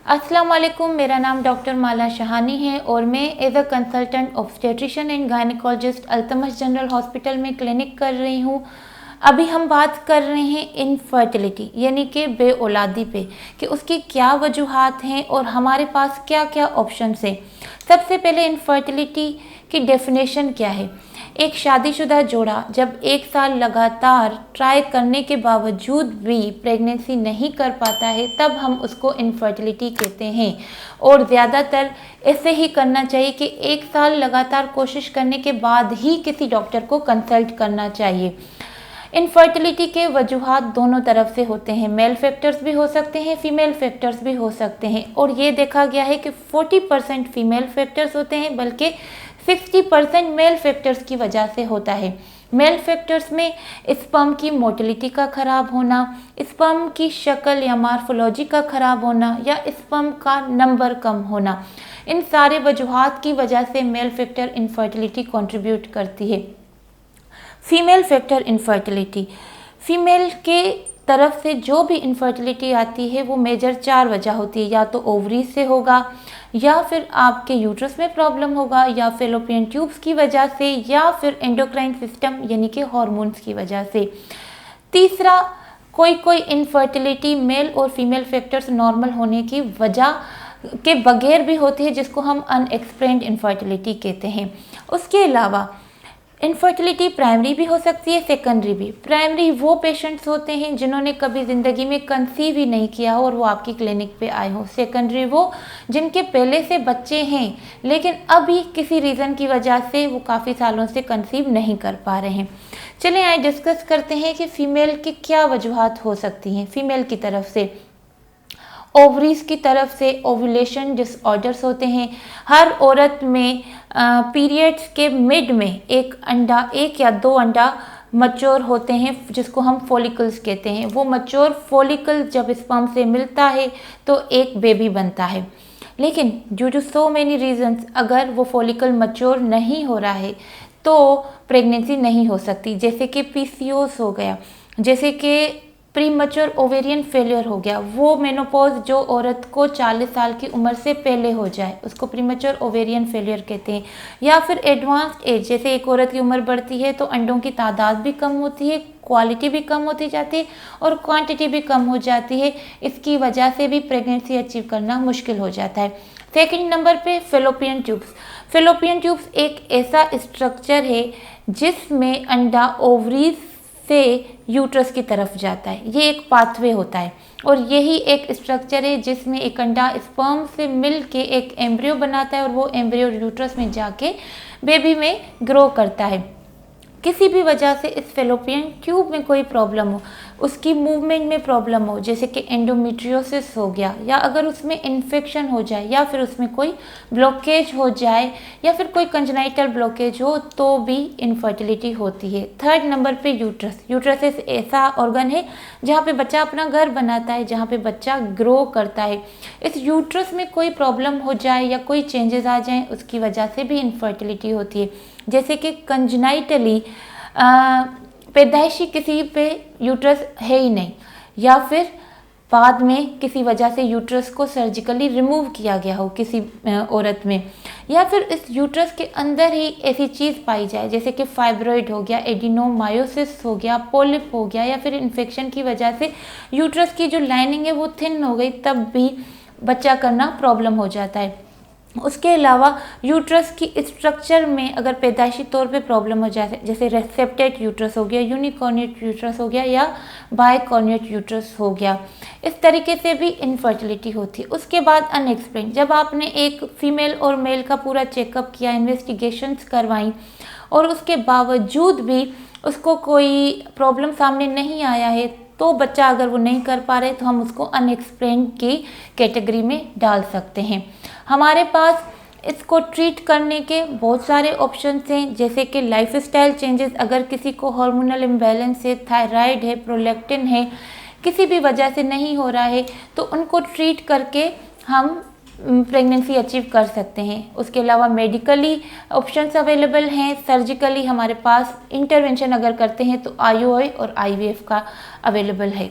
अस्सलाम वालेकुम, मेरा नाम डॉक्टर माला शहानी है और मैं as a consultant obstetrician and gynaecologist Altamash general hospital में क्लिनिक कर रही हूँ। अभी हम बात कर रहे हैं इनफर्टिलिटी यानी कि बे औलादी पे कि उसकी क्या वजूहात हैं और हमारे पास क्या क्या ऑप्शंस हैं। सबसे पहले इनफर्टिलिटी की डेफिनेशन क्या है। एक शादीशुदा जोड़ा जब 1 साल लगातार ट्राई करने के बावजूद भी प्रेगनेंसी नहीं कर पाता है तब हम उसको इनफर्टिलिटी कहते हैं। और ज़्यादातर ऐसे ही करना चाहिए कि 1 साल लगातार कोशिश करने के बाद ही किसी डॉक्टर को कंसल्ट करना चाहिए। इनफर्टिलिटी के वजूहात दोनों तरफ से होते हैं, मेल फैक्टर्स भी हो सकते हैं, फीमेल फैक्टर्स भी हो सकते हैं। और ये देखा गया है कि 40% फीमेल फैक्टर्स होते हैं बल्कि 60% मेल फैक्टर्स की वजह से होता है। मेल फैक्टर्स में स्पर्म की मोटिलिटी का ख़राब होना, स्पर्म की शक्ल या मार्फोलॉजी का ख़राब होना या स्पर्म का नंबर कम होना, इन सारे वजूहात की वजह से मेल फैक्टर इनफर्टिलिटी कंट्रीब्यूट करती है। फीमेल फैक्टर इनफर्टिलिटी, फीमेल के तरफ से जो भी इनफर्टिलिटी आती है वो मेजर 4 वजह होती है। या तो ओवरीज से होगा, या फिर आपके यूट्रस में प्रॉब्लम होगा, या फेलोपियन ट्यूब्स की वजह से, या फिर एंडोक्राइन सिस्टम यानी कि हार्मोन्स की वजह से। तीसरा, कोई इनफर्टिलिटी मेल और फीमेल फैक्टर्स नॉर्मल होने की वजह के बगैर भी होती है जिसको हम अनएक्सप्लेन्ड इनफर्टिलिटी कहते हैं। उसके अलावा इनफर्टिलिटी प्राइमरी भी हो सकती है, सेकेंडरी भी। प्राइमरी वो पेशेंट्स होते हैं जिन्होंने कभी ज़िंदगी में कंसीव ही नहीं किया हो और वो आपकी क्लिनिक पे आए हो। सेकेंडरी वो जिनके पहले से बच्चे हैं लेकिन अभी किसी रीज़न की वजह से वो काफ़ी सालों से कंसीव नहीं कर पा रहे हैं। चलिए आइए डिस्कस करते हैं कि फ़ीमेल की क्या वजूहात हो सकती हैं। फ़ीमेल की तरफ से ओवरीज की तरफ से ओव्यूलेशन डिसऑर्डर्स होते हैं। हर औरत में पीरियड्स के मिड में एक या दो अंडा मच्योर होते हैं जिसको हम फॉलिकल्स कहते हैं। वो मच्योर फॉलिकल जब स्पर्म से मिलता है तो एक बेबी बनता है। लेकिन due to so many reasons अगर वो फॉलिकल मच्योर नहीं हो रहा है तो प्रेगनेंसी नहीं हो सकती। जैसे कि पीसीओएस हो गया, जैसे कि प्री मैच्योर ओवेरियन फेलियर हो गया। वो मेनोपॉज जो औरत को 40 साल की उम्र से पहले हो जाए उसको प्री मैच्योर ओवेरियन फेलियर कहते हैं। या फिर एडवांस्ड एज, जैसे एक औरत की उम्र बढ़ती है तो अंडों की तादाद भी कम होती है, क्वालिटी भी कम होती जाती है और क्वांटिटी भी कम हो जाती है। इसकी वजह से भी प्रेगनेंसी अचीव करना मुश्किल हो जाता है। सेकंड नंबर पे फेलोपियन ट्यूब्स। फेलोपियन ट्यूब्स एक ऐसा स्ट्रक्चर है जिसमें अंडा ओवरीज से यूट्रस की तरफ जाता है। ये एक पाथवे होता है और यही एक स्ट्रक्चर है जिसमें एक अंडा स्पर्म से मिल के एक एम्ब्रियो बनाता है और वो एम्ब्रियो यूट्रस में जाके बेबी में ग्रो करता है। किसी भी वजह से इस फेलोपियन ट्यूब में कोई प्रॉब्लम हो, उसकी मूवमेंट में प्रॉब्लम हो, जैसे कि एंडोमेट्रियोसिस हो गया, या अगर उसमें इन्फेक्शन हो जाए, या फिर उसमें कोई ब्लॉकेज हो जाए, या फिर कोई कंजनाइटल ब्लॉकेज हो तो भी इनफर्टिलिटी होती है। थर्ड नंबर पे यूट्रस। यूट्रस एक ऐसा ऑर्गन है जहाँ पे बच्चा अपना घर बनाता है, जहाँ पे बच्चा ग्रो करता है। इस यूट्रस में कोई प्रॉब्लम हो जाए या कोई चेंजेस आ जाएँ उसकी वजह से भी इनफर्टिलिटी होती है। जैसे कि कंजनाइटली पैदाइशी किसी पे यूट्रस है ही नहीं, या फिर बाद में किसी वजह से यूट्रस को सर्जिकली रिमूव किया गया हो किसी औरत में, या फिर इस यूट्रस के अंदर ही ऐसी चीज़ पाई जाए जैसे कि फाइब्रॉइड हो गया, एडिनोमायोसिस हो गया, पॉलिप हो गया, या फिर इन्फेक्शन की वजह से यूट्रस की जो लाइनिंग है वो थिन हो गई, तब भी बच्चा करना प्रॉब्लम हो जाता है। उसके अलावा यूट्रस की स्ट्रक्चर में अगर पैदाइशी तौर पे प्रॉब्लम हो जाए, जैसे रेसेप्टेड यूट्रस हो गया, यूनिकॉर्निएट यूट्रस हो गया, या बाइकॉर्निएट यूट्रस हो गया, इस तरीके से भी इनफर्टिलिटी होती है। उसके बाद अनएक्सप्लेन्ड, जब आपने एक फीमेल और मेल का पूरा चेकअप किया, इन्वेस्टिगेशंस करवाई और उसके बावजूद भी उसको कोई प्रॉब्लम सामने नहीं आया है तो बच्चा अगर वो नहीं कर पा रहे तो हम उसको अनएक्सप्लेन्ड की कैटेगरी में डाल सकते हैं। हमारे पास इसको ट्रीट करने के बहुत सारे ऑप्शंस हैं, जैसे कि लाइफस्टाइल चेंजेस। अगर किसी को हार्मोनल इम्बैलेंस है, थायराइड है, प्रोलैक्टिन है, किसी भी वजह से नहीं हो रहा है तो उनको ट्रीट करके हम प्रेगनेंसी अचीव कर सकते हैं। उसके अलावा मेडिकली ऑप्शंस अवेलेबल हैं। सर्जिकली हमारे पास इंटरवेंशन अगर करते हैं तो IUI और IVF का अवेलेबल है।